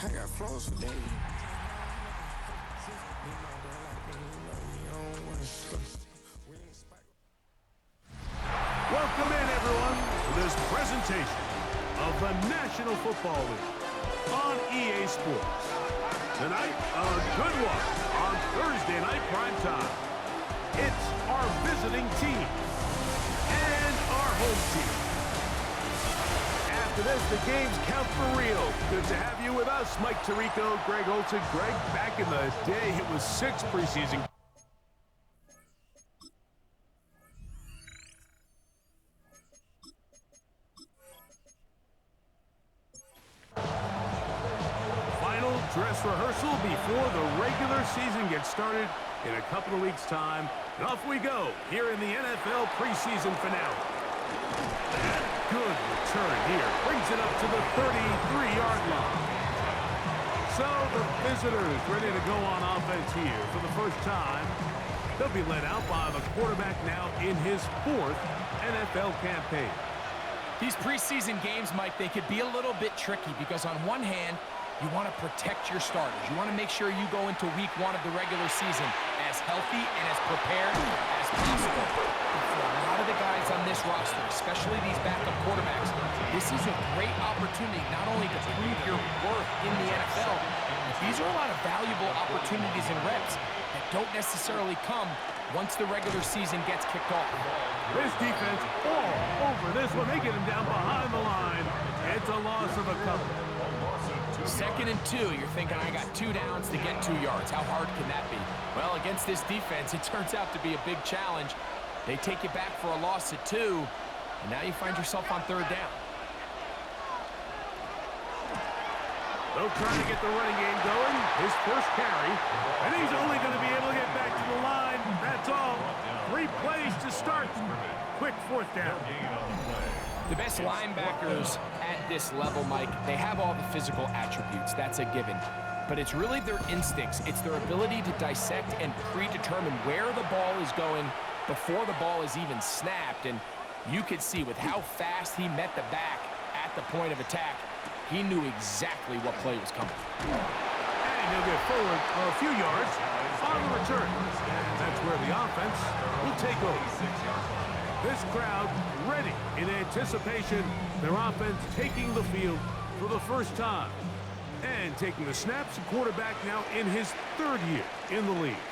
I got flows for days. Welcome in, everyone, to this presentation of the National Football League on EA Sports. Tonight, a good one on Thursday night primetime. It's our visiting team and our home team. After this, the games count for real. Good to have you with us, Mike Tirico, Greg Olson. Greg, back in the day, it was 6 preseason. Final dress rehearsal before the regular season gets started in a couple of weeks' time. And off we go here in the NFL preseason finale. And good return here. Brings it up to the 33-yard line. So the visitors ready to go on offense here for the first time. They'll be led out by the quarterback now in his 4th NFL campaign. These preseason games, Mike, they could be a little bit tricky because on one hand, you want to protect your starters. You want to make sure you go into week 1 of the regular season as healthy and as prepared as possible. And for a lot of the guys on this roster, especially these backup quarterbacks, this is a great opportunity not only to prove your worth in the NFL, but these are a lot of valuable opportunities and reps that don't necessarily come once the regular season gets kicked off. This defense all over this one. They get him down behind the line. It's a loss of a couple. 2nd and 2. You're thinking, I got 2 downs to get 2 yards. How hard can that be? Well, against this defense, it turns out to be a big challenge. They take you back for a loss at 2, and now you find yourself on 3rd down. They'll try to get the running game going. His first carry. And he's only going to be able to get back to the line. That's all. 3 plays to start. Quick 4th down. The best linebackers at this level, Mike, they have all the physical attributes. That's a given. But it's really their instincts. It's their ability to dissect and predetermine where the ball is going before the ball is even snapped. And you could see with how fast he met the back at the point of attack, he knew exactly what play was coming. And he'll get forward a few yards on the return. And that's where the offense will take over. This crowd ready in anticipation. Their offense taking the field for the first time. And taking the snaps, the quarterback now in his 3rd year in the league.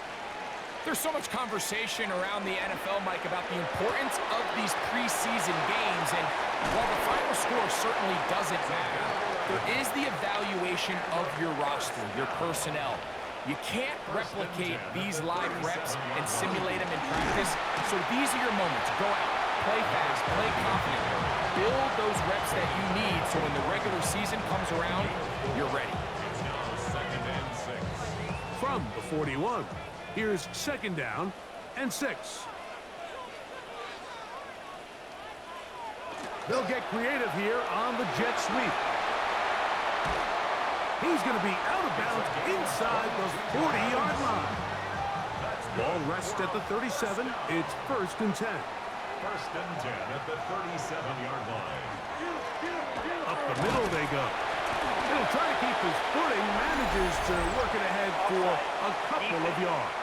There's so much conversation around the NFL, Mike, about the importance of these preseason games. And while the final score certainly doesn't matter, there is the evaluation of your roster, your personnel. You can't replicate these live reps and simulate them in practice. So these are your moments. Go out, play fast, play confident. Build those reps that you need so when the regular season comes around, you're ready. From the 41, here's 2nd down and 6. They'll get creative here on the jet sweep. He's going to be out of bounds inside the 40-yard line. Ball rests at the 37. It's 1st and 10. 1st and 10 at the 37-yard line. Up the middle they go. He'll try to keep his footing, manages to work it ahead for a couple of yards.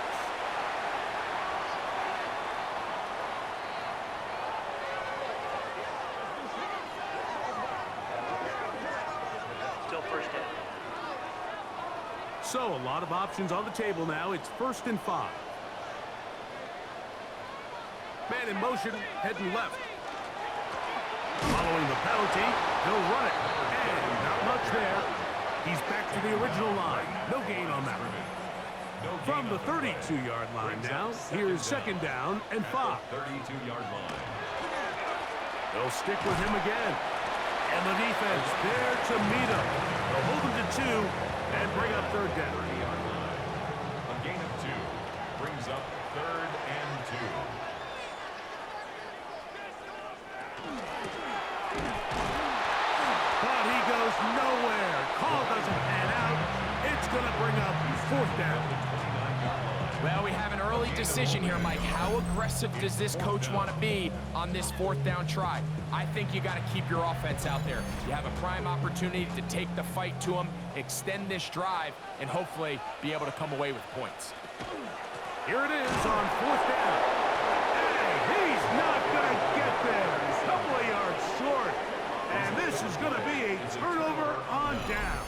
Still 1st down. So a lot of options on the table now. It's 1st and 5. Man in motion, heading left. Following the penalty, he'll run it. And not much there. He's back to the original line. No gain on that one. From the 32-yard line now, here's 2nd down and 5. 32-yard line. They'll stick with him again. And the defense there to meet him. They'll hold him to 2 and bring up 3rd down. 30-yard line. A gain of 2 brings up 3rd and 2. But he goes nowhere. Call doesn't pan out. It's going to bring up 4th down. Well, we have an early decision here, Mike. How aggressive does this coach want to be on this 4th down try? I think you got to keep your offense out there. You have a prime opportunity to take the fight to him extend this drive, and hopefully be able to come away with points. Here it is on 4th down. And he's not going to get there. A couple of yards short. And this is going to be a turnover on downs.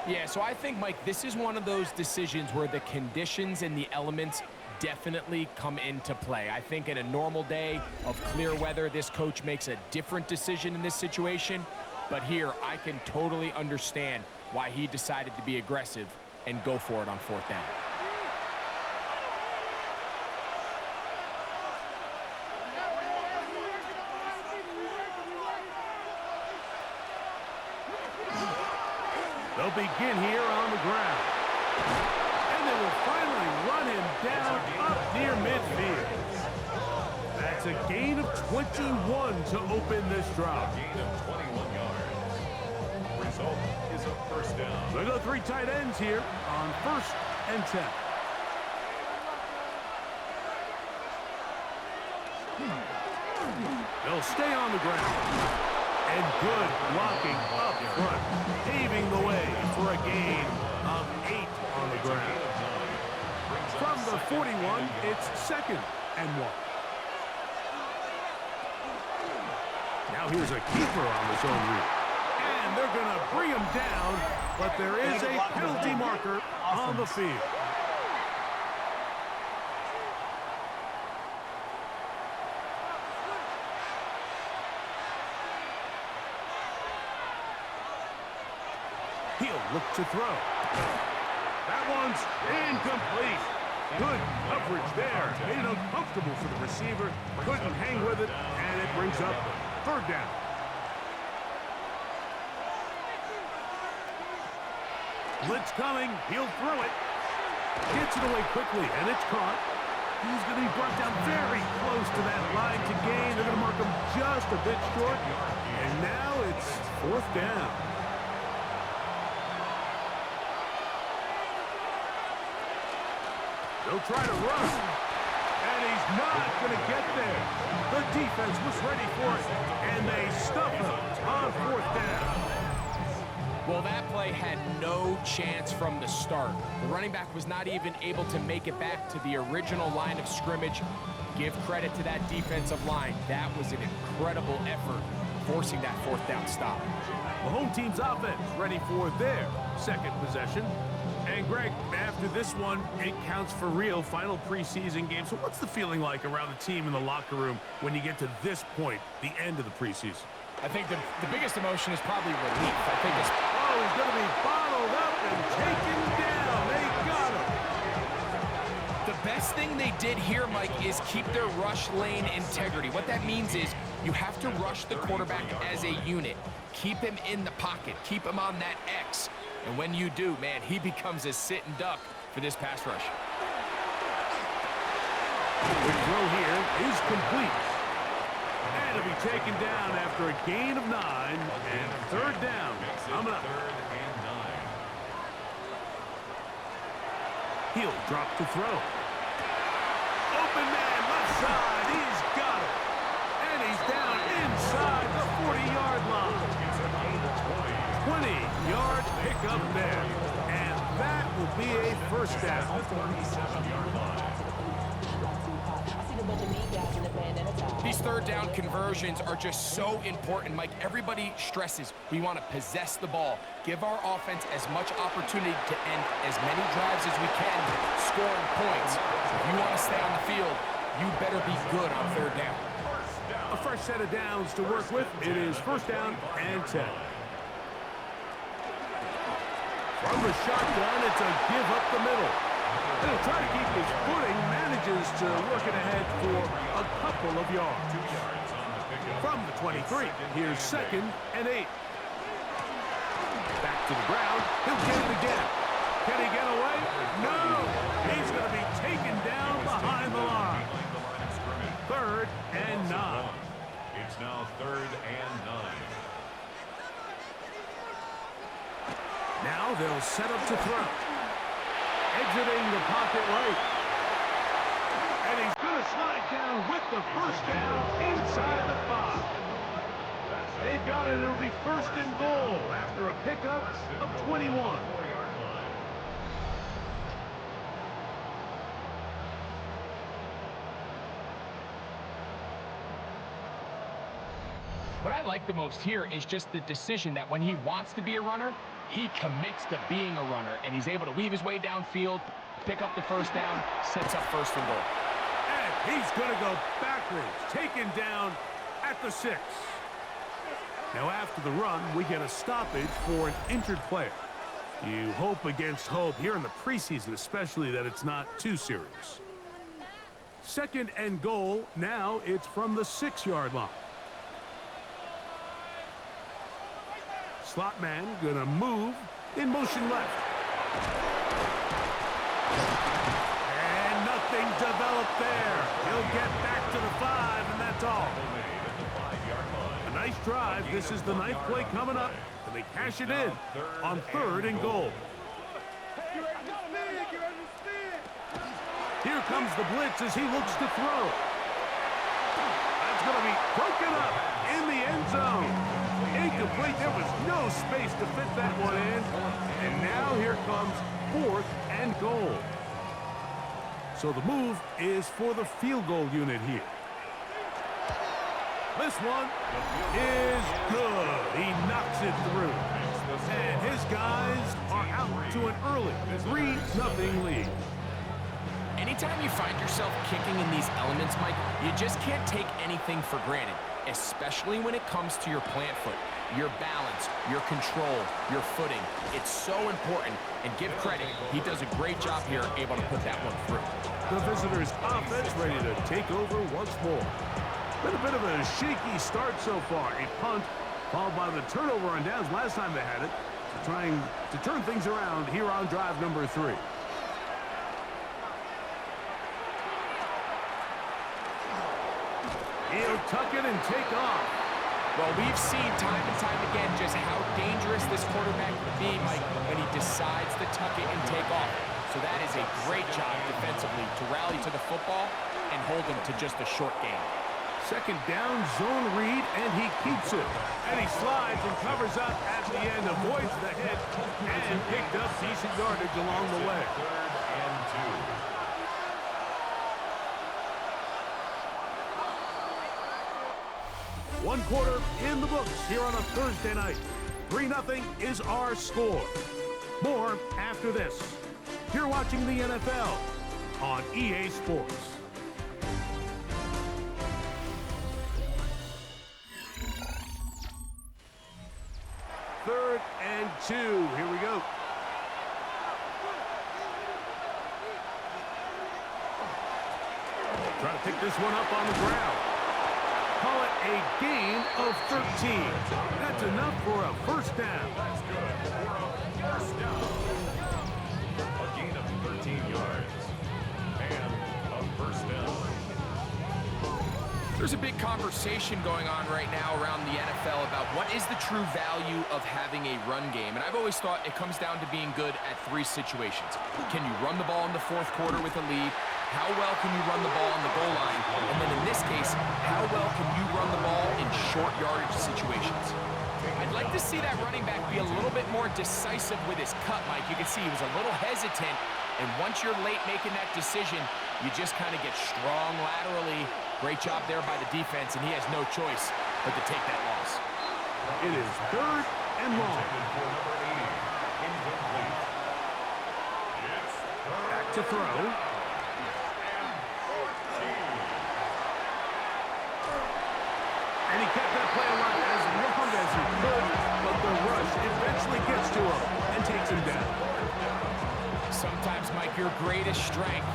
Yeah, so I think, Mike, this is one of those decisions where the conditions and the elements definitely come into play. I think in a normal day of clear weather, this coach makes a different decision in this situation. But here, I can totally understand why he decided to be aggressive and go for it on 4th down. They'll begin here on the ground. And they will finally run him down up near midfield. That's a gain of 21 to open this drive. Gain of 21 yards. Result is a 1st down. They go 3 tight ends here on 1st and 10. They'll stay on the ground. And good blocking up front, paving the way for a gain of 8 on the ground. From the 41, it's 2nd and 1. Now here's a keeper on the zone read. And they're going to bring him down, but there is a penalty marker on the field. He'll look to throw. That one's incomplete. Good coverage there. Made it uncomfortable for the receiver. Couldn't hang with it, and it brings up 3rd down. Blitz coming. He'll throw it. Gets it away quickly, and it's caught. He's going to be brought down very close to that line to gain. They're going to mark him just a bit short. And now it's 4th down. They'll try to run, and he's not going to get there. The defense was ready for it, and they stuff him on 4th down. Well, that play had no chance from the start. The running back was not even able to make it back to the original line of scrimmage. Give credit to that defensive line. That was an incredible effort, forcing that 4th down stop. The home team's offense ready for their 2nd possession. And, Greg, after this one, it counts for real. Final preseason game. So what's the feeling like around the team in the locker room when you get to this point, the end of the preseason? I think the biggest emotion is probably relief. I think it's... Oh, he's going to be bottled up and taken down. They got him. The best thing they did here, Mike, is keep their rush lane integrity. What that means is you have to rush the quarterback as a unit. Keep him in the pocket. Keep him on that X. And when you do, man, he becomes a sit and duck for this pass rush. The throw here is complete. And it'll be taken down after a gain of 9 and 3rd down. Coming up. 3rd and 9. He'll drop to throw. Open man, left side. He's got it. And he's down inside the 40-yard line. 20-yard pickup there. And that will be a 1st down. These 3rd down conversions are just so important, Mike. Everybody stresses we want to possess the ball, give our offense as much opportunity to end as many drives as we can, scoring points. If you want to stay on the field, you better be good on 3rd down. A fresh set of downs to work with. It is 1st down and 10. From the shotgun, it's a give up the middle. He'll try to keep his footing, manages to work it ahead for a couple of yards. From the 23, here's 2nd and 8. Back to the ground, he'll get it again. Can he get away? No! He's going to be taken down behind the line. 3rd and 9. It's now 3rd and 9. Now they'll set up to throw. Exiting the pocket right. And he's going to slide down with the 1st down inside the 5. They've got it. It'll be first and goal after a pickup of 21. What I like the most here is just the decision that when he wants to be a runner, he commits to being a runner, and he's able to weave his way downfield, pick up the first down, sets up first and goal. And he's going to go backwards, taken down at the 6. Now after the run, we get a stoppage for an injured player. You hope against hope here in the preseason, especially that it's not too serious. Second and goal. Now it's from the 6-yard line. Slot man gonna move in motion left. And nothing developed there. He'll get back to the 5, and that's all. A nice drive. This is the 9th play coming up, and they cash it in on 3rd and goal. Here comes the blitz as he looks to throw. That's going to be broken up in the end zone. Incomplete. There was no space to fit that one in. And now here comes 4th and goal. So the move is for the field goal unit here. This one is good. He knocks it through. And his guys are out to an early 3-0 lead. Anytime you find yourself kicking in these elements, Mike, you just can't take anything for granted, especially when it comes to your plant foot, your balance, your control, your footing. It's so important, and give credit, he does a great job here able to put that one through. The visitors' offense ready to take over once more. Been a bit of a shaky start so far. A punt followed by the turnover on downs last time they had it. So trying to turn things around here on drive number 3. He'll tuck it and take off. Well, we've seen time and time again just how dangerous this quarterback can be, Mike, when he decides to tuck it and take off. So that is a great job defensively to rally to the football and hold him to just a short gain. Second down, zone read, and he keeps it. And he slides and covers up at the end, avoids the hit, and picked up decent yardage along the way. 3rd and 2. One quarter in the books here on a Thursday night. 3-0 is our score. More after this. You're watching the NFL on EA Sports. Third and 2. Here we go. Trying to pick this one up on the ground. Call it a gain of 13. That's enough for a first down. That's good for a first down. A gain of 13 yards. And a first down. There's a big conversation going on right now around the NFL about what is the true value of having a run game. And I've always thought it comes down to being good at 3 situations. Can you run the ball in the 4th quarter with a lead? How well can you run the ball on the goal line? And then in this case, how well can you run the ball in short yardage situations? I'd like to see that running back be a little bit more decisive with his cut, Mike. You can see he was a little hesitant, and once you're late making that decision, you just kind of get strong laterally. Great job there by the defense, and he has no choice but to take that loss. It is 3rd and long. Back to throw. And he kept that play alive as long as he could, but the rush eventually gets to him and takes him down. Sometimes, Mike, your greatest strength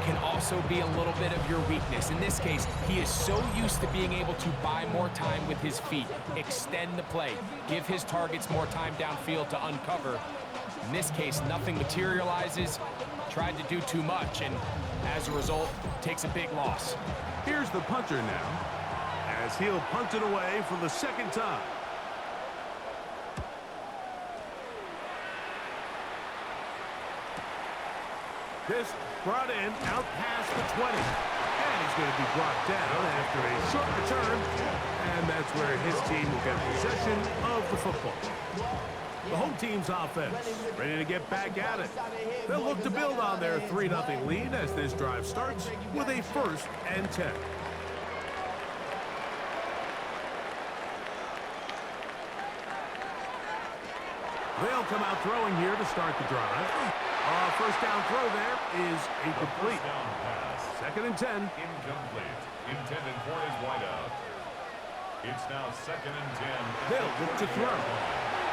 can also be a little bit of your weakness. In this case, he is so used to being able to buy more time with his feet, extend the play, give his targets more time downfield to uncover. In this case, nothing materializes, tried to do too much, and as a result, takes a big loss. Here's the punter now, as he'll punt it away for the 2nd time. This brought in out past the 20. And he's going to be brought down after a short return and that's where his team will get possession of the football. The home team's offense ready to get back at it. They'll look to build on their 3-0 lead as this drive starts with a 1st and 10. They'll come out throwing here to start the drive. First down throw there is incomplete. 2nd and 10. Incomplete. Intended for his wideout. It's now 2nd and 10. They'll look to throw.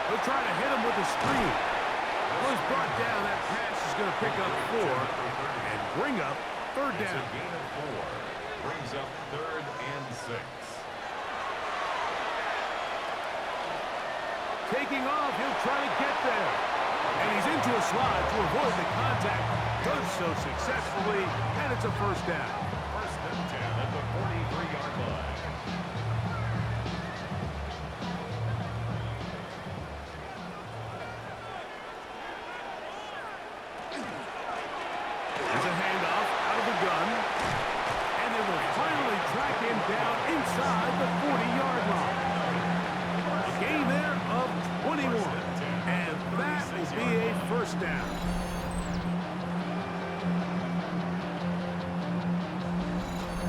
They'll try to hit him with a screen. Was brought down. That pass is going to pick up 4 and bring up 3rd It's down. a gain of 4. Brings up 3rd and 6. Taking off, he'll try to get there. And he's into a slide to avoid the contact. Does so successfully, and it's a 1st down. 1st and 10 at the 43-yard line. There's a handoff out of the gun. And they will finally track him down inside the 40-yard line. A gain there of 21. And that will be a 1st down.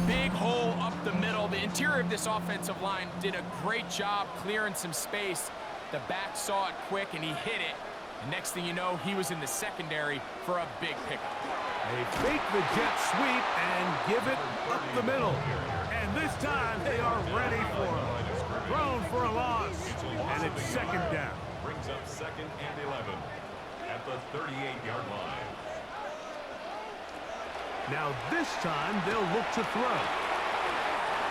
Big hole up the middle. The interior of this offensive line did a great job clearing some space. The back saw it quick, and he hit it. And next thing you know, he was in the secondary for a big pickup. They fake the jet sweep and give it up the middle. And this time they are ready for him. Thrown for a loss. And it's 2nd down. Brings up 2nd and 11 at the 38-yard line. Now this time they'll look to throw.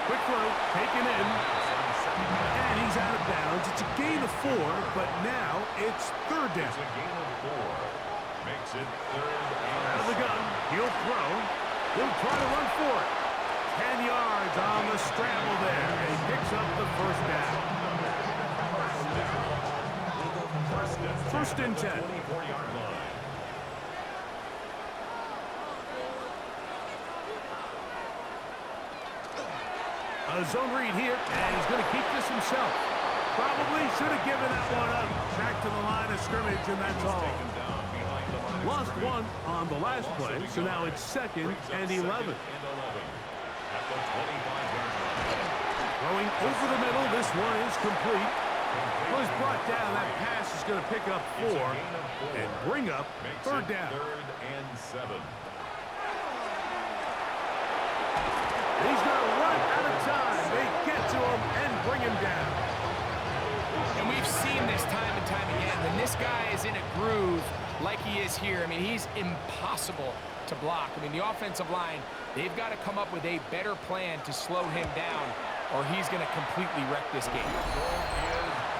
Quick throw, taken in. And he's out of bounds. It's a gain of 4, but now it's 3rd down. It's a gain of 4. Makes it 3rd and Out of the gun, he'll throw. He'll try to run for it. 10 yards on the scramble there, and he picks up the 1st down. 1st and 10. 24-yard line. A zone read here, and he's going to keep this himself. Probably should have given that one up. Back to the line of scrimmage, and that's all. Taken down behind the line of Lost scrimmage. one on the last play, so now it's 2nd and 11. At the 25-yard line. Throwing over the middle, this one is complete. Was brought down, that pass is going to pick up 4 and bring up Makes 3rd it down. 3rd and 7. He's going to run out of time. They get to him and bring him down. And we've seen this time and time again. When this guy is in a groove like he is here, I mean, he's impossible to block. I mean, the offensive line, they've got to come up with a better plan to slow him down, or he's going to completely wreck this game.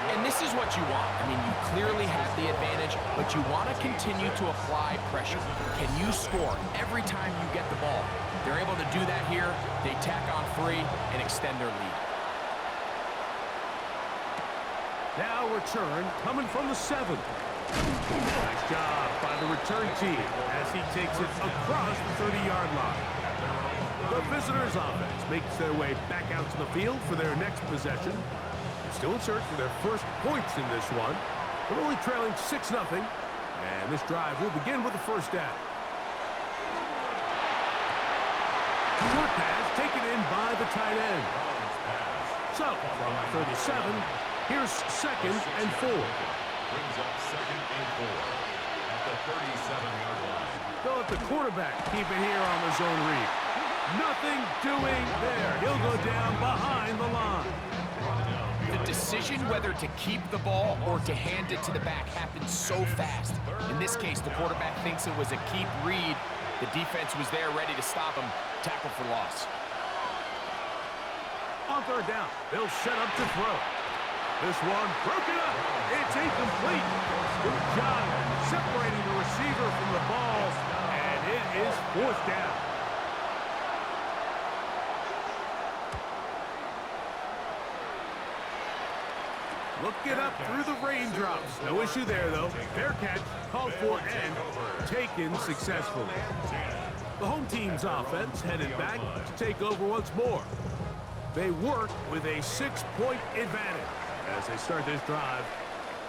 And this is what you want. I mean, you clearly have the advantage, but you want to continue to apply pressure. Can you score every time you get the ball? They're able to do that here. They tack on 3 and extend their lead. Now return coming from the 7. Nice job by the return team as he takes it across the 30-yard line. The visitors' offense makes their way back out to the field for their next possession. They're still in search for their first points in this one. They're only trailing 6-0. And this drive will begin with the 1st down. Short pass taken in by the tight end. So, from the 37, here's 2nd and 4. Brings up 2nd and 4 at the 37-yard line. They'll let the quarterback keep it here on the zone read. Nothing doing there. He'll go down behind the line. The decision whether to keep the ball or to hand it to the back happens so fast. In this case, the quarterback thinks it was a keep read. The defense was there ready to stop him. Tackle for loss. On 3rd down, they'll set up to throw. This one broken up. It's incomplete. Good job separating the receiver from the ball, and it is 4th down. Looking up through the raindrops. No issue there, though. Fair catch, called for and taken successfully. The home team's offense headed back to take over once more. They work with a 6-point advantage as they start this drive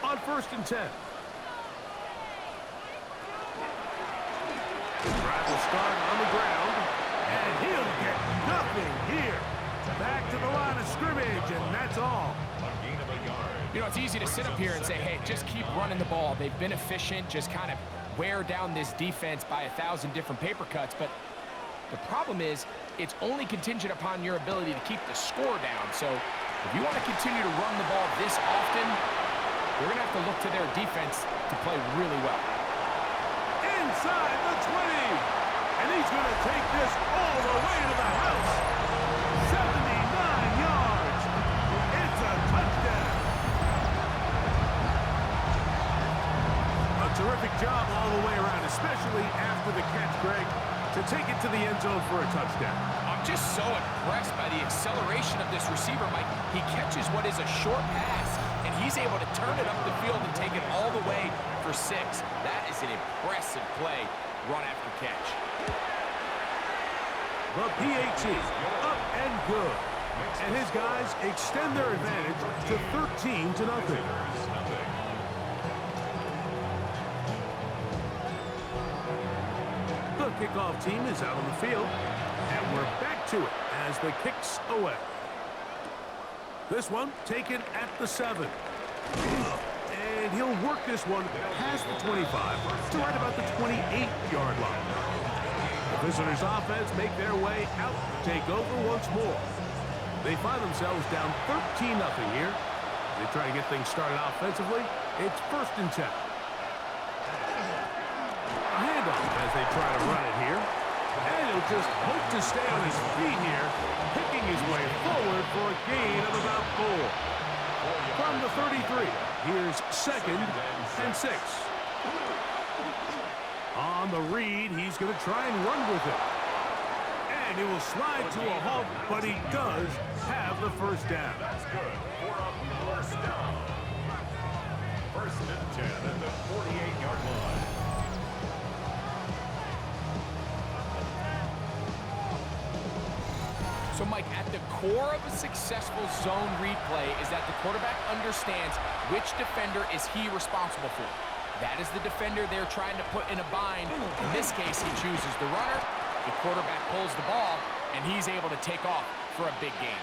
on 1st and 10. The drive will start on the ground, and he'll get nothing here. Back to the line of scrimmage, and that's all. A gain of a yard. You know, it's easy to sit up here and say, hey, just keep running the ball. They've been efficient, just kind of wear down this defense by 1,000 different paper cuts. But the problem is it's only contingent upon your ability to keep the score down. So if you want to continue to run the ball this often, you're going to have to look to their defense to play really well. Inside the 20, and he's going to take this all the way to the house. 79 yards. It's a touchdown. A terrific job all the way around, especially after the catch, Greg, to take it to the end zone for a touchdown. I'm just so impressed by the acceleration of this receiver, Mike. He catches what is a short pass, and he's able to turn it up the field and take it all the way for 6. That is an impressive play, run after catch. The PAT up and good. And his guys extend their advantage to 13-0. The kickoff team is out on the field, and we're back to it as the kick's away. This one taken at the 7. And he'll work this one past the 25 to right about the 28-yard line. The visitors' offense make their way out to take over once more. They find themselves down 13-0 here. They try to get things started offensively. It's 1st and 10. A handoff as they try to run it here. And he'll just hope to stay on his feet here, picking his way forward for a gain of about 4. From the 33, here's 2nd and 6. On the read, he's going to try and run with it. And he will slide to a halt, but he does have the first down. That's good for a first down. 1st and 10 at the 48-yard line. So, Mike, at the core of a successful zone read play is that the quarterback understands which defender is he responsible for. That is the defender they're trying to put in a bind. In this case, he chooses the runner. The quarterback pulls the ball, and he's able to take off for a big gain.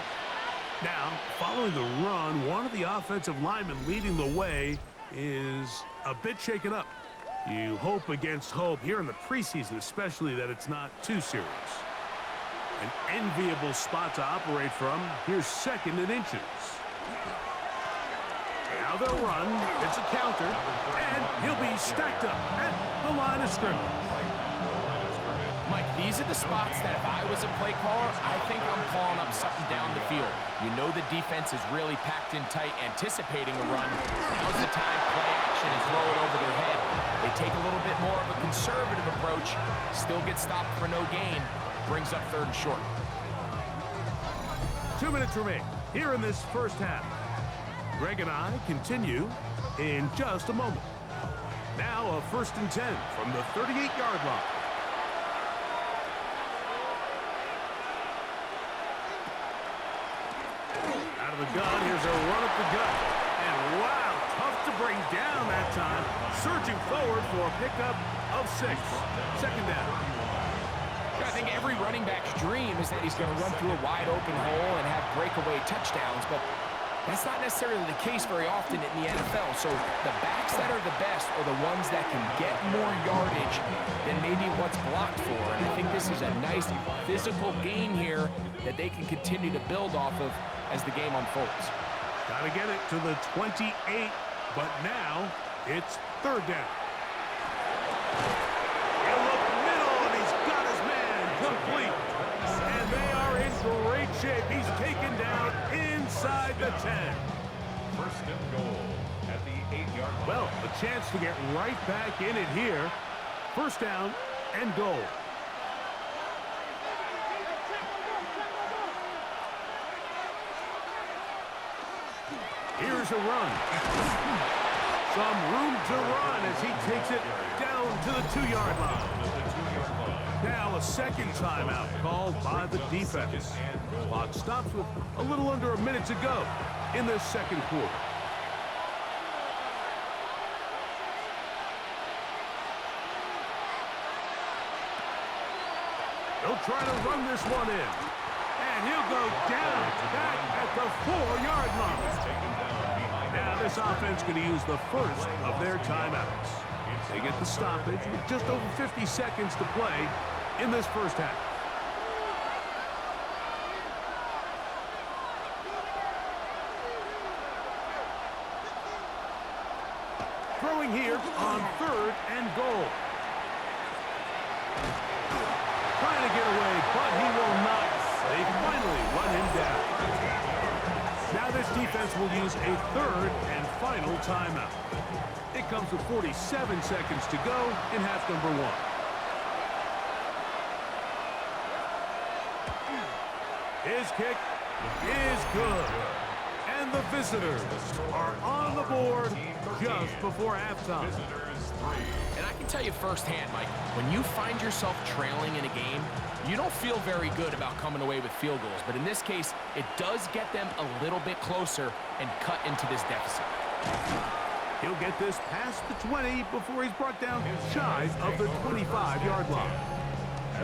Now, following the run, one of the offensive linemen leading the way is a bit shaken up. You hope against hope here in the preseason, especially that it's not too serious. An enviable spot to operate from. Here's 2nd and inches. Now they'll run. It's a counter. And he'll be stacked up at the line of scrimmage. Mike, these are the spots that if I was a play caller, I think I'm calling up something down the field. You know the defense is really packed in tight, anticipating a run. Now's the time, play action, and throw it over their head. They take a little bit more of a conservative approach, still get stopped for no gain, brings up 3rd and short. 2 minutes remain here in this first half. Greg and I continue in just a moment. Now a 1st and 10 from the 38-yard line. Out of the gun, here's a run up the gut. And wow, tough to bring down that time. Surging forward for a pickup of 6. 2nd down. I think every running back's dream is that he's going to run through a wide open hole and have breakaway touchdowns, but that's not necessarily the case very often in the NFL. So the backs that are the best are the ones that can get more yardage than maybe what's blocked for. And I think this is a nice physical gain here that they can continue to build off of as the game unfolds. Got to get it to the 28, but now it's 3rd down. In the middle, and he's got his man complete. And they are in great shape. He's taken down inside the 10. 1st and goal at the 8-yard line. Well, a chance to get right back in it here. 1st down and goal. Here's a run. Some room to run as he takes it down to the 2-yard line. Now a 2nd timeout called by the defense. Clock stops with a little under a minute to go in this second quarter. He'll try to run this one in. And he'll go down back at the 4-yard line. Now this offense going to use the first of their timeouts. They get the stoppage with just over 50 seconds to play in this first half. Throwing here on 3rd and goal. Trying to get away, but he will not. They finally run him down. Now this defense will use a 3rd and final timeout. It comes with 47 seconds to go in half number 1. His kick is good. And the visitors are on the board just before halftime. And I can tell you firsthand, Mike, when you find yourself trailing in a game, you don't feel very good about coming away with field goals. But in this case, it does get them a little bit closer and cut into this deficit. He'll get this past the 20 before he's brought down shy of the 25-yard line.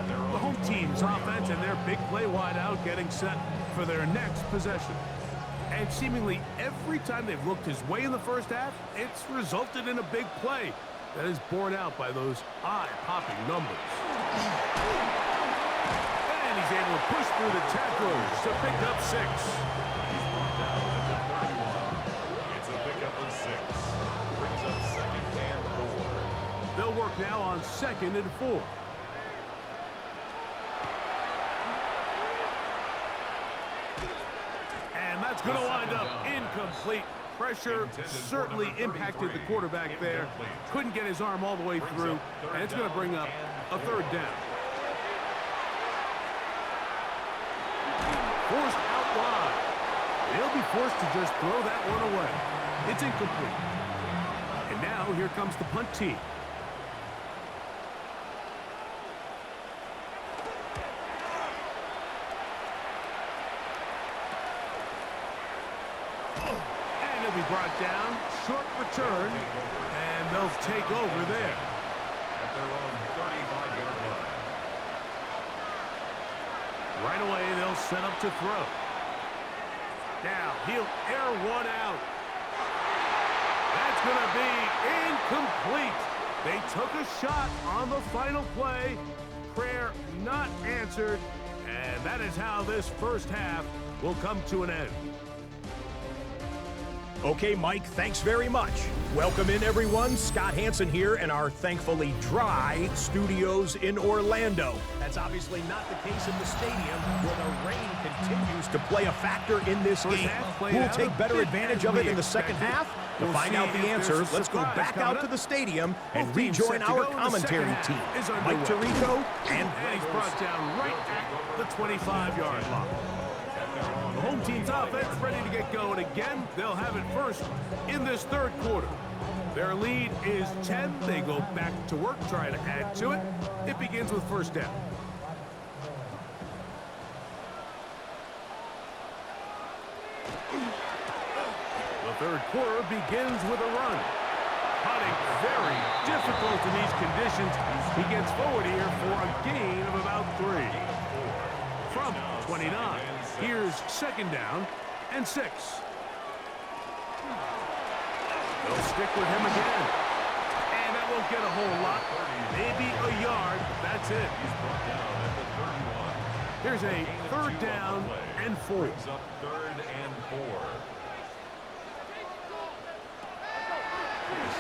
The home team's offense and their big play wideout getting set for their next possession. And seemingly every time they've looked his way in the first half, it's resulted in a big play that is borne out by those eye-popping numbers. And he's able to push through the tacklers to pick up 6. He's brought down at the 31. It's a pickup of 6. Brings up 2nd and 4. They'll work now on 2nd and 4. And that's going to wind up incomplete. Pressure certainly impacted the quarterback there. Couldn't get his arm all the way through, and it's going to bring up a 3rd down. Forced out wide. He'll be forced to just throw that one away. It's incomplete. And now here comes the punt team. Be brought down, short return, and they'll take over there. At their own 35-yard line. Right away, they'll set up to throw. Now, he'll air one out. That's going to be incomplete. They took a shot on the final play. Prayer not answered, and that is how this first half will come to an end. Okay, Mike, thanks very much. Welcome in, everyone. Scott Hansen here in our thankfully dry studios in Orlando. That's obviously not the case at the stadium, where the rain continues to play a factor in this game. Who will take better advantage of it in the second half? To find out the answer, let's go back out to the stadium and rejoin our commentary team. Mike Tirico and he's brought down right at the 25-yard line. The home team's offense ready to get going again. They'll have it first in this 3rd quarter. Their lead is 10. They go back to work, try to add to it. It begins with 1st down. The 3rd quarter begins with a run. Hunting very difficult in these conditions. He gets forward here for a gain of about 3. From 29. Here's 2nd down and 6. They'll stick with him again. And that won't get a whole lot. Maybe a yard. That's it. Here's a 3rd down and 4. Up 3rd and 4.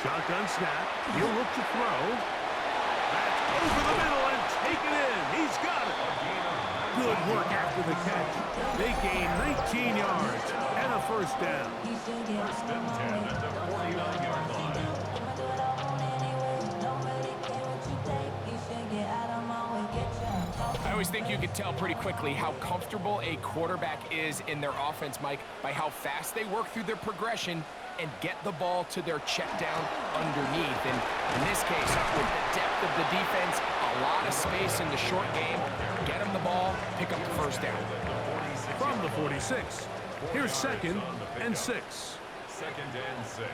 Shotgun snap. He'll look to throw. That's over the middle and taken in. He's got it. Good work after the catch. They gain 19 yards and a 1st down. 1st and 10 at the 49-yard line. I always think you could tell pretty quickly how comfortable a quarterback is in their offense, Mike, by how fast they work through their progression and get the ball to their check down underneath. And in this case, with the depth of the defense, a lot of space in the short game, get them the ball ball, pick up the first down. From the 46, here's 2nd and 6. 2nd and 6.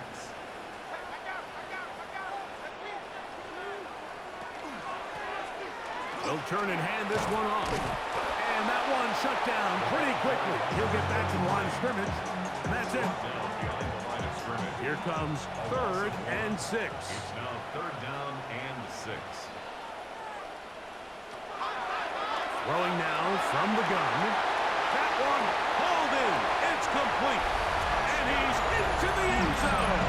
They'll turn and hand this one off. And that one shut down pretty quickly. He'll get back to the line of scrimmage, and that's it. Down behind the line of scrimmage. Here comes 3rd and 6. It's now 3rd down and 6. Throwing now from the gun. That one hauled in. It's complete. And he's into the end zone.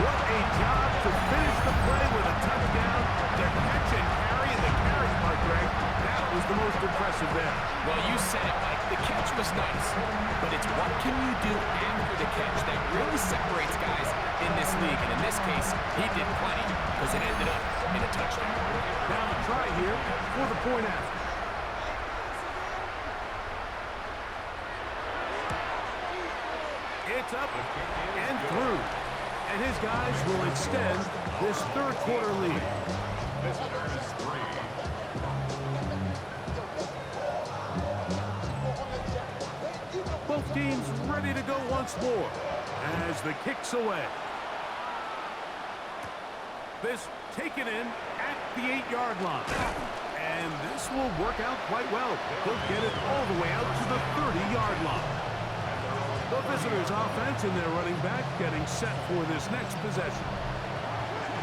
What a job to finish the play with a touchdown. The catch and carry and the carry part, Greg. That was the most impressive there. Well, you said it, Mike. The catch was nice, but it's what can you do after the catch that really separates guys in this league. And in this case, he did plenty because it ended up in a touchdown. Now the try here for the point after. It's up and through. And his guys will extend this 3rd quarter lead. Visitors 3. Both teams ready to go once more as the kick's away. This taken in at the 8-yard line. And this will work out quite well. He'll get it all the way out to the 30-yard line. The visitors' offense and their running back getting set for this next possession.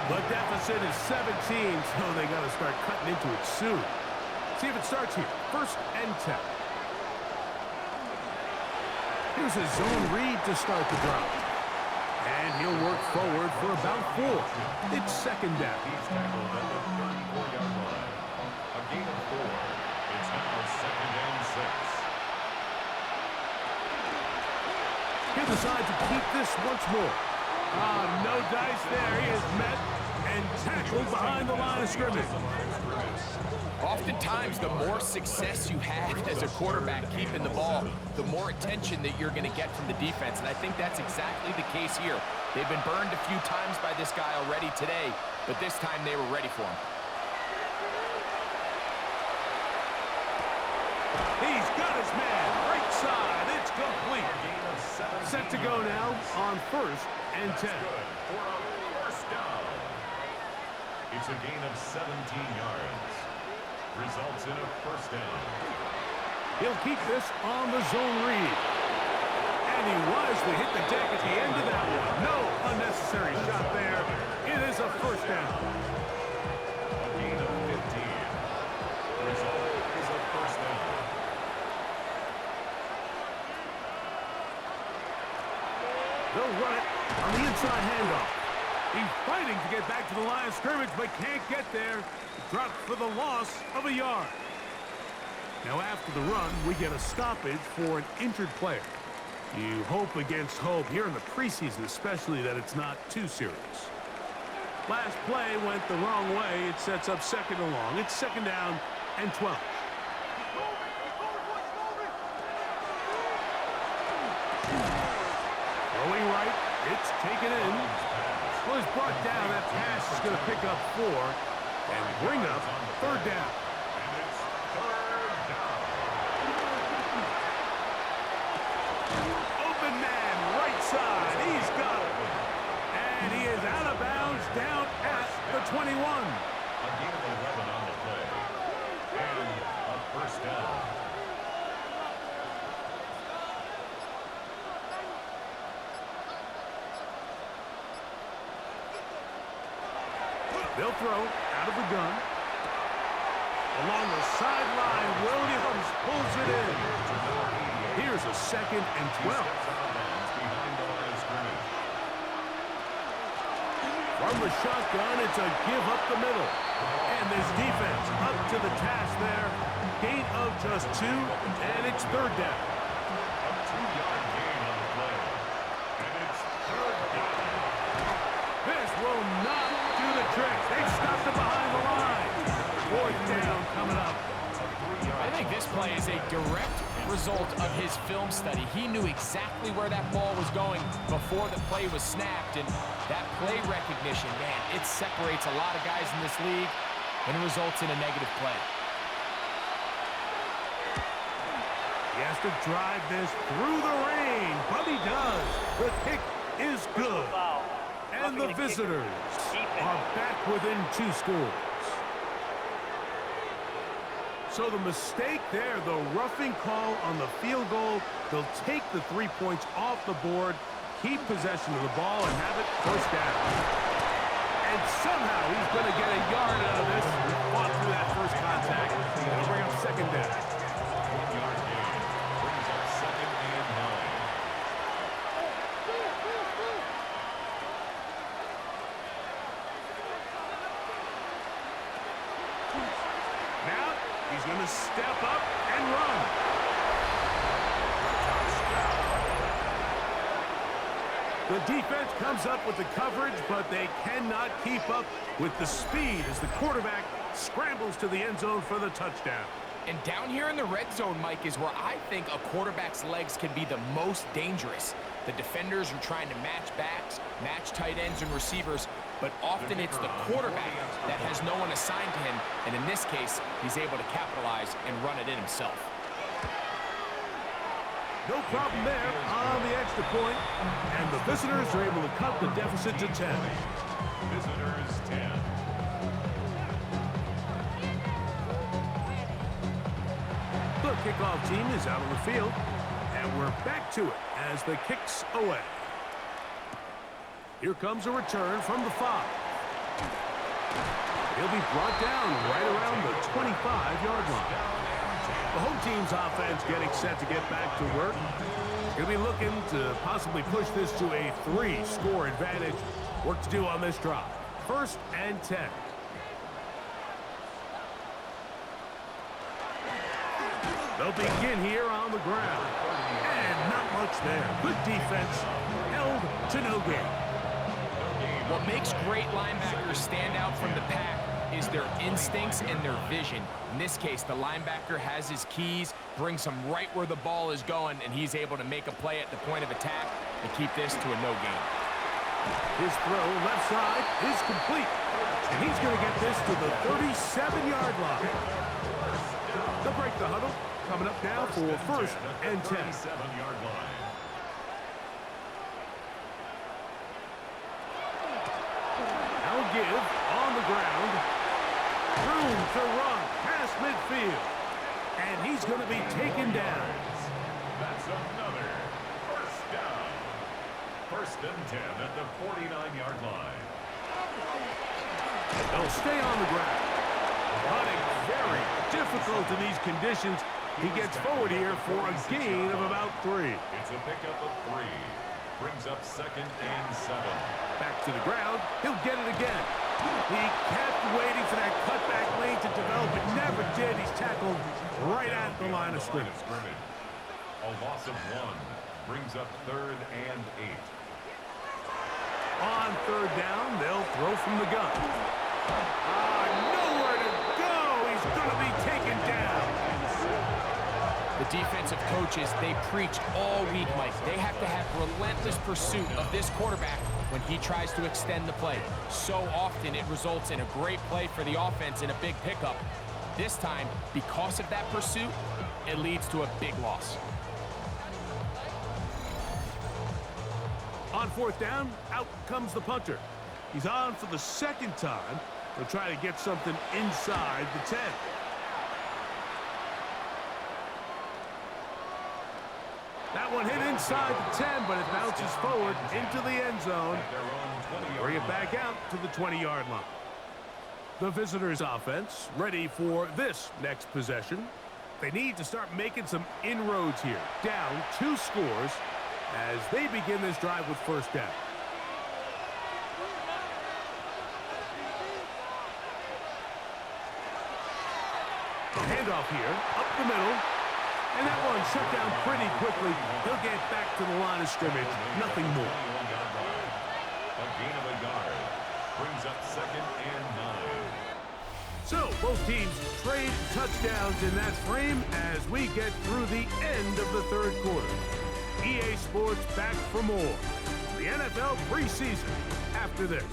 The deficit is 17, so they got to start cutting into it soon. See if it starts here. 1st and 10. Here's a zone read to start the drive. And he'll work forward for about 4. It's 2nd down. He's tackled at the 34-yard line. A gain of 4. It's now 2nd and 6. He'll decide to keep this once more. No dice there. He is met and tackled behind the line of scrimmage. Oftentimes, the more success you have as a quarterback keeping the ball, the more attention that you're going to get from the defense. And I think that's exactly the case here. They've been burned a few times by this guy already today, but this time they were ready for him. He's got his man. Right side. It's complete. Set to go now on 1st and 10. Good for a 1st down. It's a gain of 17 yards. Results in a 1st down. He'll keep this on the zone read. And he wisely hit the deck at the end of that one. No unnecessary shot there. It is a 1st down. A gain of 15. Result is a 1st down. They'll run it on the inside handoff. He's fighting to get back to the line of scrimmage, but can't get there. Dropped for the loss of a yard. Now after the run, we get a stoppage for an injured player. You hope against hope here in the preseason, especially that it's not too serious. Last play went the wrong way. It sets up 2nd and long. It's 2nd down and 12. Throwing right, it's taken in. Well, it's brought down. That pass is going to pick up 4 and bring up 3rd down. And it's 3rd down. Open man, right side. He's got it. And he is out of bounds down at the 21. A gain of 11 on the play. And a 1st down. They'll throw out of the gun. Along the sideline, Williams pulls it in. Here's a 2nd and 12. Behind the line of scrimmage. From the shotgun, it's a give up the middle. And this defense up to the task there. Gain of just 2, and it's 3rd down. A 2-yard gain on the play. And it's 3rd down. This will not do the trick. They stopped it behind the line. 4th down coming up. I think this play is a direct result of his film study. He knew exactly where that ball was going before the play was snapped, and that play recognition, man, it separates a lot of guys in this league. and it results in a negative play. He has to drive this through the rain, but he does. The kick is good. And the visitors are back within 2 scores. So the mistake there, the roughing call on the field goal, they'll take the 3 points off the board, keep possession of the ball, and have it first down. And somehow he's going to get a yard out of this. Fought through that first contact. It'll bring up second down. 1-yard gain brings up 2nd and 9. Now he's going to step up and run. The defense comes up with the coverage, but they cannot keep up with the speed as the quarterback scrambles to the end zone for the touchdown. And down here in the red zone, Mike, is where I think a quarterback's legs can be the most dangerous. The defenders are trying to match backs, match tight ends and receivers, but often it's the quarterback that has no one assigned to him, and in this case, he's able to capitalize and run it in himself. No problem there on the extra point, and the visitors are able to cut the deficit to 10. Visitors 10. The kickoff team is out on the field, and we're back to it as the kick's away. Here comes a return from the 5. He'll be brought down right around the 25-yard line. The home team's offense getting set to get back to work. Going to be looking to possibly push this to a 3-score advantage. Work to do on this drive. 1st and 10. They'll begin here on the ground. And not much there. Good defense. Held to no gain. What makes great linebackers stand out from the pack is their instincts and their vision. In this case, the linebacker has his keys, brings him right where the ball is going, and he's able to make a play at the point of attack and keep this to a no gain. His throw left side is complete. And he's going to get this to the 37-yard line. They'll break the huddle. Coming up now for 1st and 10. 37-yard line. Now give on the ground. Room to run past midfield. And he's going to be taken down. That's another first down. 1st and 10 at the 49-yard line. They'll stay on the ground. Running very difficult in these conditions. He gets forward here for a gain of about 3. It's a pickup of 3. Brings up 2nd and 7. Back to the ground. He'll get it again. He kept waiting for that cutback lane to develop. It never did. He's tackled right at the line of scrimmage. A loss of 1. Brings up 3rd and 8. On 3rd down, they'll throw from the gun. Nowhere to go. He's going to be taken down. The defensive coaches, they preach all week, Mike. They have to have relentless pursuit of this quarterback when he tries to extend the play. So often it results in a great play for the offense and a big pickup. This time, because of that pursuit, it leads to a big loss. On 4th down, out comes the punter. He's on for the 2nd time. He'll try to get something inside the 10. That one hit inside the 10, but it bounces forward into the end zone. Bring it back out to the 20-yard line. The visitors' offense ready for this next possession. They need to start making some inroads here. Down 2 scores as they begin this drive with 1st down. Handoff here, up the middle. And that one shut down pretty quickly. He'll get back to the line of scrimmage. Nothing more. A gain of a yard. Brings up 2nd and 9. So, both teams trade touchdowns in that frame as we get through the end of the 3rd quarter. EA Sports back for more. The NFL preseason after this.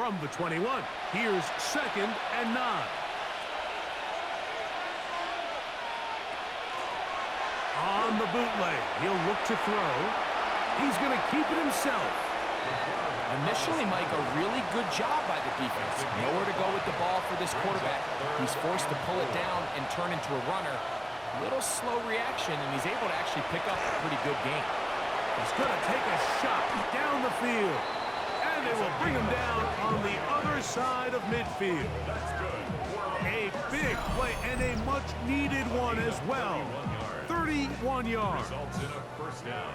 from the 21. Here's 2nd and 9. On the bootleg, he'll look to throw. He's going to keep it himself. Initially, Mike, a really good job by the defense. Nowhere to go with the ball for this quarterback. He's forced to pull it down and turn into a runner. Little slow reaction, and he's able to actually pick up a pretty good game. He's going to take a shot down the field. And they will bring him down on the other side of midfield. A big play and a much-needed one as well. 31 yards. Results in a first down.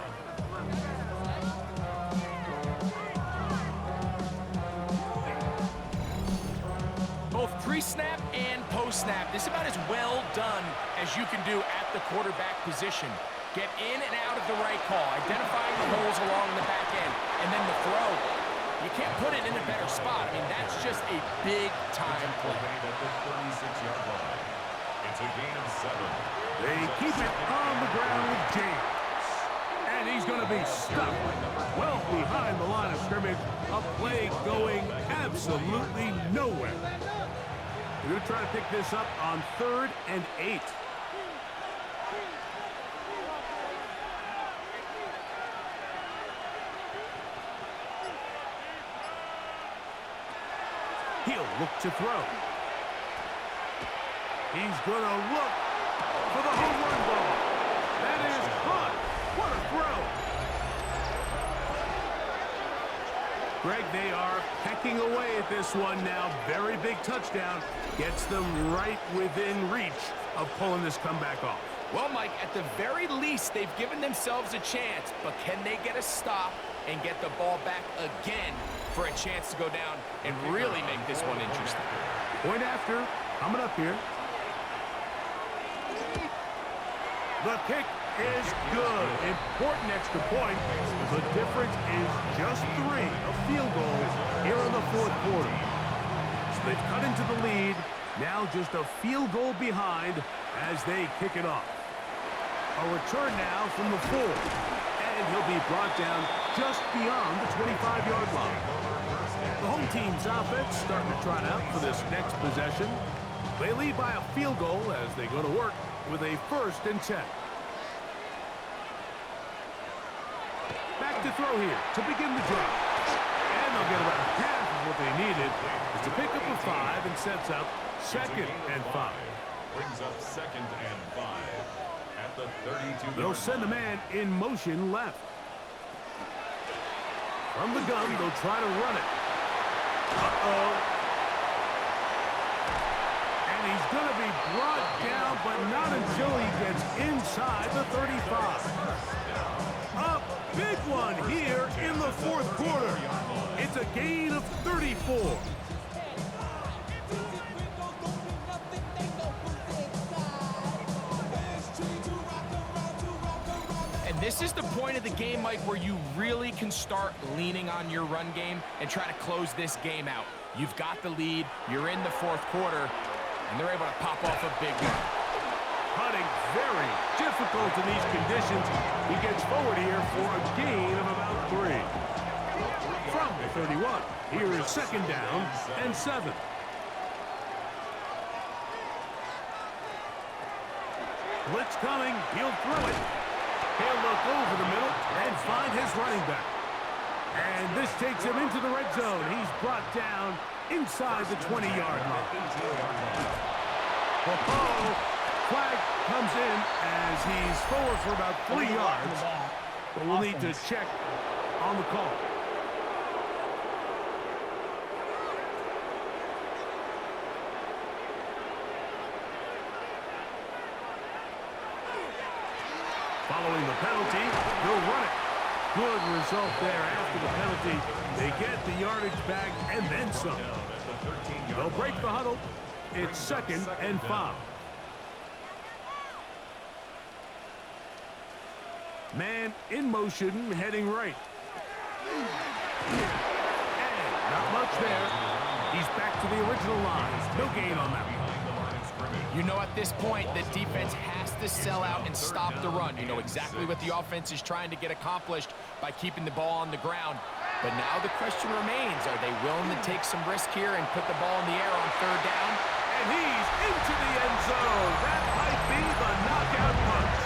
Both pre-snap and post-snap, this is about as well done as you can do at the quarterback position. Get in and out of the right call, identifying the holes along the back end, and then the throw. You can't put it in a better spot. I mean, that's just a big-time play. At the 36-yard line. It's a gain of 7. They keep it on the ground with James. And he's going to be stuck well behind the line of scrimmage. A play going absolutely nowhere. They're going to try to pick this up on 3rd and 8. He'll look to throw. He's going to look for the home run ball. That is caught. What a throw. Greg, they are pecking away at this one now. Very big touchdown. Gets them right within reach of pulling this comeback off. Well, Mike, at the very least, they've given themselves a chance, but can they get a stop and get the ball back again for a chance to go down and really make this one interesting? Point after, coming up here. The kick is good. Important extra point. The difference is just 3, a field goal here in the 4th quarter. So they've cut into the lead. Now just a field goal behind as they kick it off. A return now from the 4. And he'll be brought down just beyond the 25-yard line. The home team's offense starting to trot out for this next possession. They lead by a field goal as they go to work with a 1st and 10. Back to throw here to begin the drive. And they'll get about half of what they needed. It's a pickup of 5 and sets up 2nd and 5. Brings up 2nd and 5 at the 32. They'll send a man in motion left. From the gun, they'll try to run it. Uh-oh. And he's going to be brought down, but not until he gets inside the 35. A big one here in the 4th quarter. It's a gain of 34. And this is the point of the game, Mike, where you really can start leaning on your run game and try to close this game out. You've got the lead, you're in the 4th quarter, and they're able to pop off a big one. Putting very difficult in these conditions. He gets forward here for a gain of about 3. From the 31, here is 2nd down and 7. Blitz coming, he'll throw it. He'll look over the middle and find his running back. And this takes him into the red zone. He's brought down inside the 20-yard line. Flag comes in as he's forward for about 3 yards. But we'll need to check on the call. Following the penalty, he'll run it. Good result there after the penalty. They get the yardage back and then some. They'll break the huddle. It's 2nd and 5. Man in motion, heading right. And not much there. He's back to the original line. No gain on that one. You know, at this point, the defense has to sell out and stop the run. You know exactly what the offense is trying to get accomplished by keeping the ball on the ground. But now the question remains, are they willing to take some risk here and put the ball in the air on third down? And he's into the end zone. That might be the knockout punch.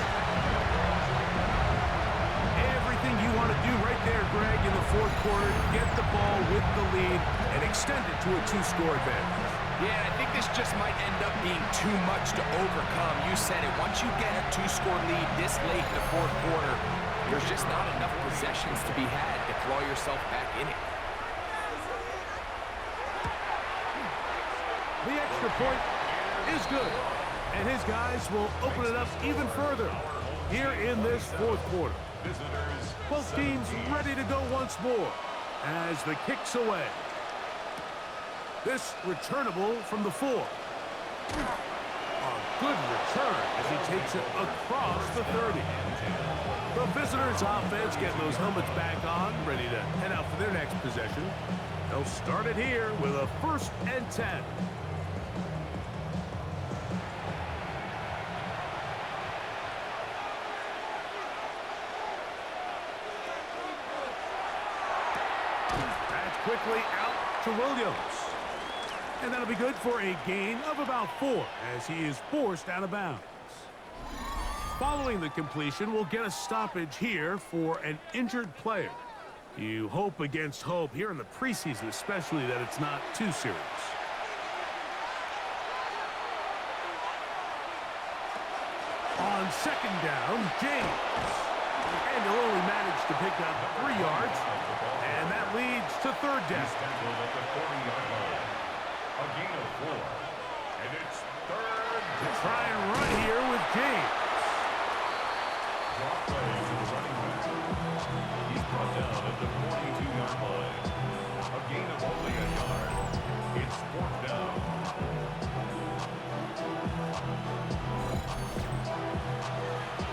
Everything you want to do right there, Greg, in the fourth quarter, get the ball with the lead and extend it to a two-score advantage. Yeah, I think this just might end up being too much to overcome. You said it. Once you get a two-score lead this late in the fourth quarter, there's just not enough possessions to be had to claw yourself back in it. The extra point is good, and his guys will open it up even further here in this fourth quarter. Both teams ready to go once more as the kick's away. This returnable from the 4. A good return as he takes it across the 30. The visitors' offense getting those helmets back on, ready to head out for their next possession. They'll start it here with a 1st and 10. That's quickly out to Williams. And that'll be good for a gain of about 4 as he is forced out of bounds. Following the completion, we'll get a stoppage here for an injured player. You hope against hope here in the preseason, especially, that it's not too serious. On 2nd down, James. And he'll only manage to pick up 3 yards. And that leads to 3rd down. A gain of 4. And it's 3rd To try and run here with James. Drop play to the running back. He's brought down at the 42-yard line. A gain of only a yard. It's 4th down.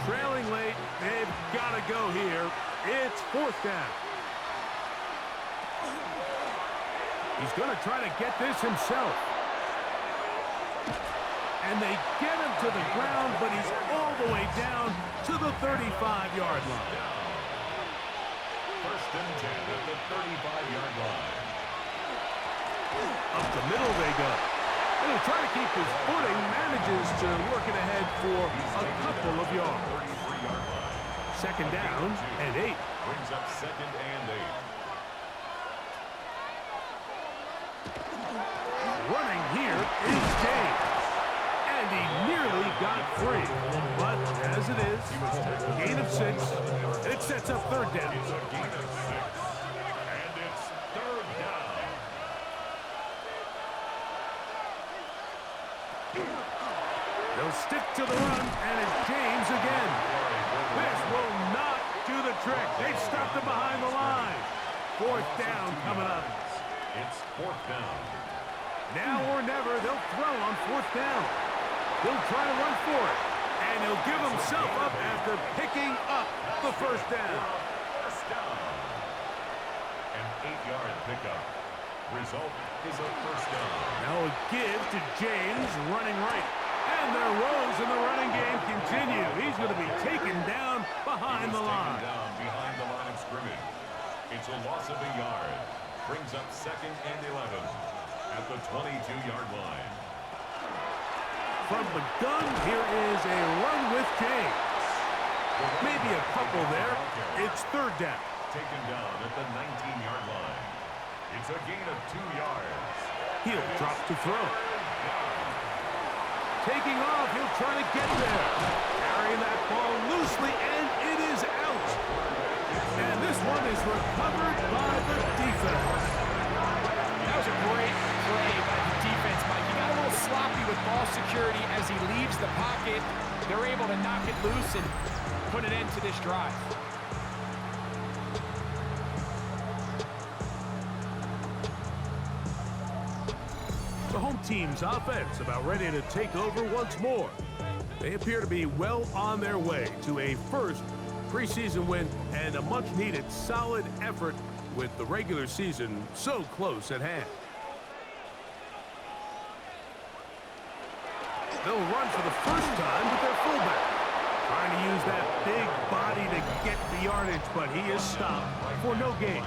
Trailing late, they've got to go here. It's 4th down. He's going to try to get this himself. And they get him to the ground, but he's all the way down to the 35-yard line. 1st and 10 at the 35-yard line. Up the middle they go. And he'll try to keep his footing, manages to work it ahead for a couple of yards. 33-yard line. 2nd down and 8. Brings up 2nd and 8. Running here is James. And he nearly got free. But as it is, gain of 6. And it sets up 3rd down. It's a gain of 6. And it's 3rd down. They'll stick to the run, and it's James again. This will not do the trick. They've stopped him behind the line. 4th down coming up. It's 4th down. Now or never, they'll throw on 4th down. He'll try to run for it, and he'll give himself up after picking up the 1st down. 1st down. An 8-yard pickup. Result is a 1st down. Now a give to James, running right. And their woes in the running game continue. He's going to be taken down behind the line. Down behind the line of scrimmage. It's a loss of a yard. Brings up 2nd and 11 at the 22-yard line. From the gun, here is a run with James. Maybe a couple there. It's 3rd down. Taken down at the 19-yard line. It's a gain of 2 yards. He'll drop to throw. Taking off, he'll try to get there. Carrying that ball loosely, and it is out. And this one is recovered by the defense. That was a great play by the defense, Mike. He got a little sloppy with ball security as he leaves the pocket. They're able to knock it loose and put an end to this drive. The home team's offense about ready to take over once more. They appear to be well on their way to a 1st preseason win and a much-needed solid effort with the regular season so close at hand. They'll run for the first time with their fullback. Trying to use that big body to get the yardage, but he is stopped for no gain.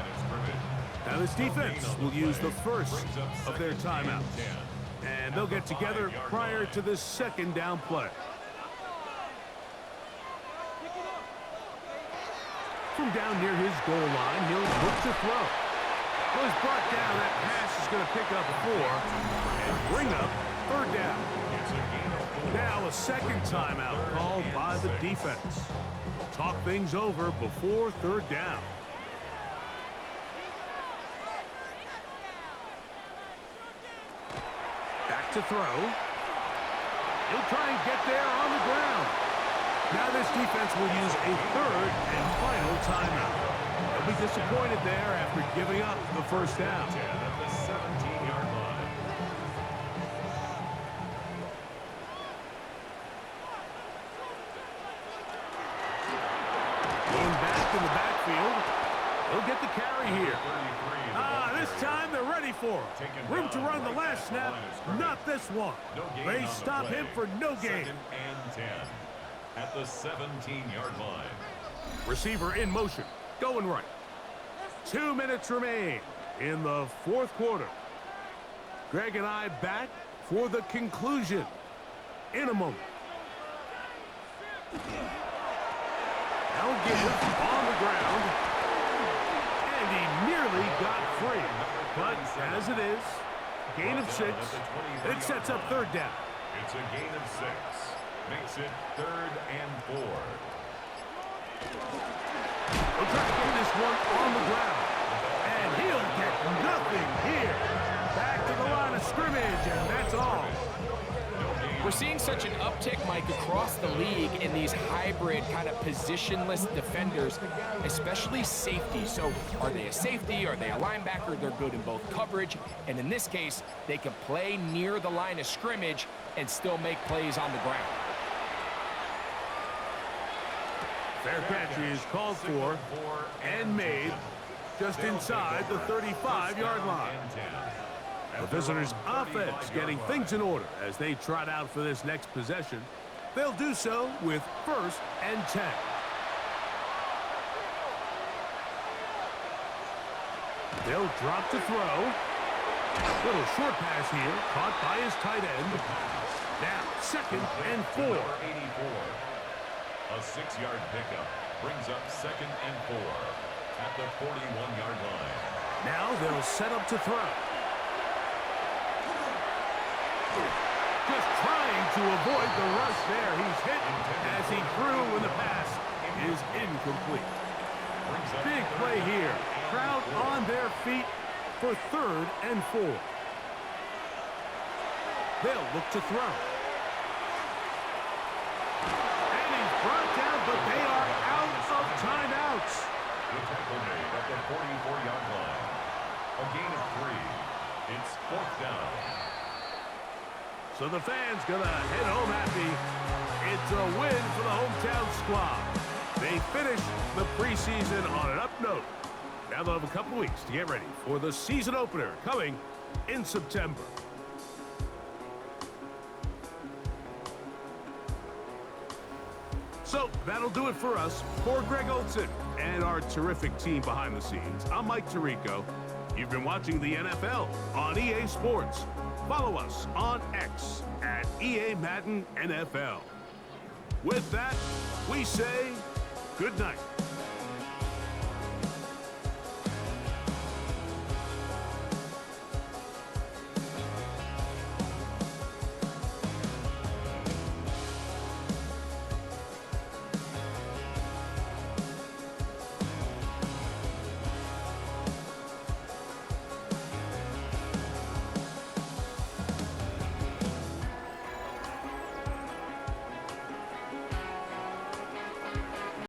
Now this defense will use the first of their timeouts. And they'll get together prior to the second down play. From down near his goal line, he'll look to throw. Well, he's brought down. That pass is going to pick up 4 and bring up third down. Now a second timeout called by the defense. Talk things over before third down. Back to throw. He'll try and get there on the ground. Now this defense will use a third and final timeout. They'll be disappointed there after giving up the first down. At the 17-yard line. Going back in the backfield. He'll get the carry here. This time they're ready for him. Room to run the last snap, not this one. They stop him for no gain. 2nd and 10 at the 17-yard line. Receiver in motion, going right. 2 minutes remain in the fourth quarter. Greg and I back for the conclusion in a moment. Now give on the ground. And he nearly got free. But as it is, gain of 6. It sets up third down. It's a gain of 6. Makes it 3rd and 4. We'll try to get this one on the ground. And he'll get nothing here. Back to the line of scrimmage, and that's all. We're seeing such an uptick, Mike, across the league in these hybrid kind of positionless defenders, especially safety. So are they a safety? Are they a linebacker? They're good in both coverage. And in this case, they can play near the line of scrimmage and still make plays on the ground. Fair catch is called for and made just inside the 35-yard line. The visitors' offense getting things in order as they trot out for this next possession. They'll do so with 1st and 10. They'll drop to throw. Little short pass here, caught by his tight end. Now 2nd and 4. A 6-yard pickup brings up 2nd and 4 at the 41-yard line. Now they'll set up to throw. Just trying to avoid the rush there. He's hit as he threw when the pass is incomplete. Big play here. Crowd on their feet for 3rd and 4. They'll look to throw. And he's brought down, but they are out of timeouts. The tackle made at the 44-yard line. A gain of 3. It's 4th down. So the fans gonna head home happy. It's a win for the hometown squad. They finish the preseason on an up note. Now they'll have a couple weeks to get ready for the season opener coming in September. So that'll do it for us. For Greg Olson and our terrific team behind the scenes, I'm Mike Tirico. You've been watching the NFL on EA Sports. Follow us on X at EA Madden NFL. With that, we say good night.